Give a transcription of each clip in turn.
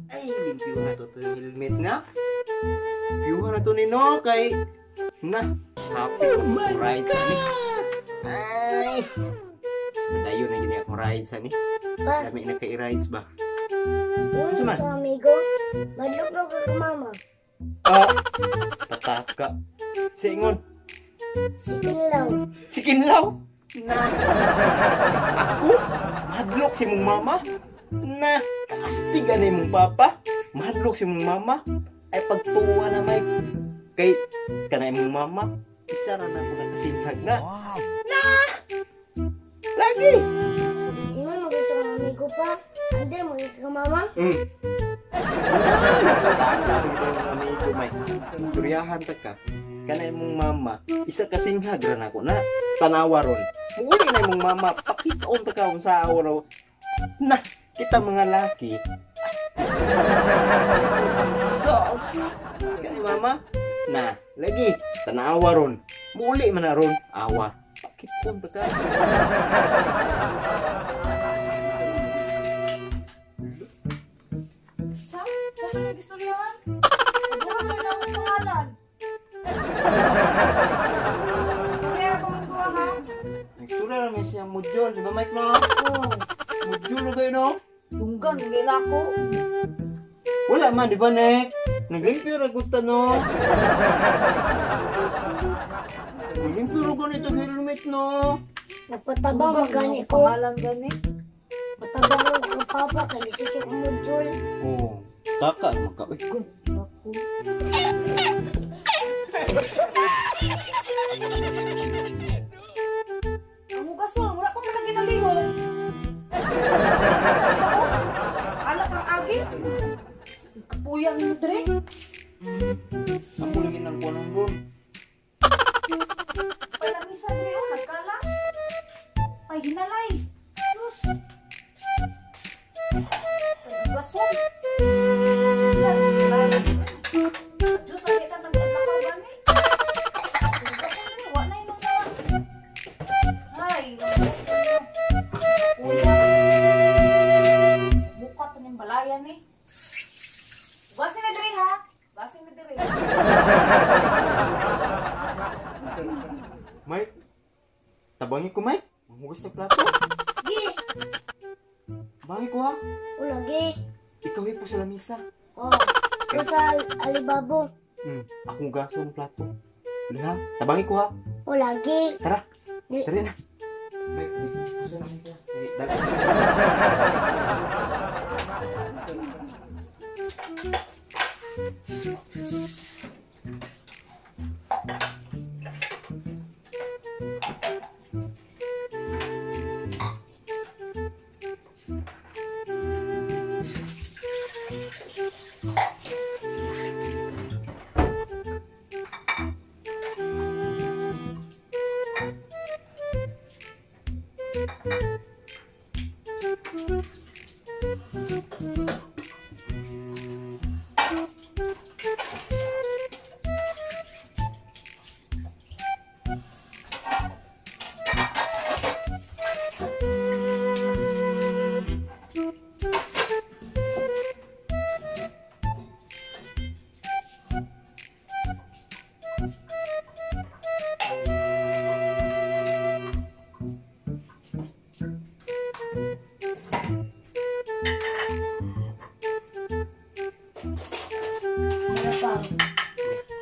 Ay, limpyo na to helmet na. Limpyo na to nino kay na happy ride sa ni. Ay. Dayon na gini akong ride sa ni. Pa, Dami na kay rides ba? yung Ano man? sa amigo, madlog-log ka mama. Ah, pataka. Singon. Si Kinlaw. Si Kinlaw. Na. Ako? Madlok si mong mama? Na. Kastigan ni mong papa? Madlok si mong mama? Ay pagtuwa na may. Kay kanay mong mama? Isa na ako nakasinghag na. Na. Lagi. Ingon mag-isa ka amigo pa. Andel, mag-isa ka mama. Nagtatandang ito yung amigo may. Istoryahan ta ka. Kanay mong mama, isa kasinghag ran ako na tanawa ron. Muli na mong mama, pakitaon ta ka sa araw. Na, kita mga laki. Sos. Kanay mama, na, lagi, tanawa ron. Muli man na ron, awa. Pakitaon ta ka. Saan yung istoryahan? Bukan mo na akong pangalan. Istorya ko mong duwa ha? Nagsura namin siya mudyon, di ba Mike no? Oh, Mudyon na kayo no? Tunggan, hindi na ako. Wala man, di ba Nek? Naglimpyo na guta no? Naglimpyo na ganito ang helmet no? nagpatabang magani ko. Pangalan gani. Patabang ko ang papa, kalisik yung umudjol. Oo. Taka naman ka. Uy, Ako. Ang hugason, wala pa man ang ginalihon. Saan ba o? Anak ng agi? Kapuyang mo dre. ako lagi ng kuwanong doon. Palamisan mo yun, nagkala. Ay, hinalay. Diyos. Ay, hugason. Diyos, lagi ka naglalakaw gani. Hugason yun, wala na yun ang ay, kuya. Buka to ng balayan eh. Basin na diri ha. Basin na diri. Mike, tabangin ko Mike. Mahugas na plato. Sige, Tabangin ko ha. o lagi. Ikaw hipo sa lamisa. Oh, o sa alibabo. Akong gaso ng plato. Dali ha. Tabangin ko ha. O lagi. Tara. Di- Tara na. Mike, hipo sa lamisa. Dali. Ano pa?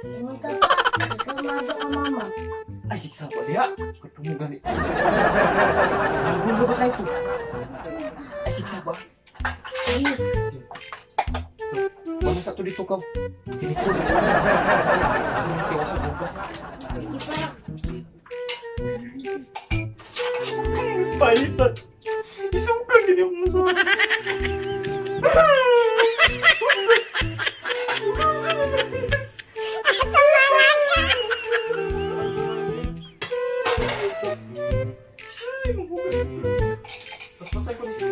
Ingon ka pa, nagkamado ka mama. Ay, siksa pa diha. Katong gani. Nagulo ba kayo to? Ay, siksa ba? Sige, Baka sa to dito ka. Sige to. Sige sa bukas. sige pa. Paitan. Isukan din yung muso. Paspasan ko dito.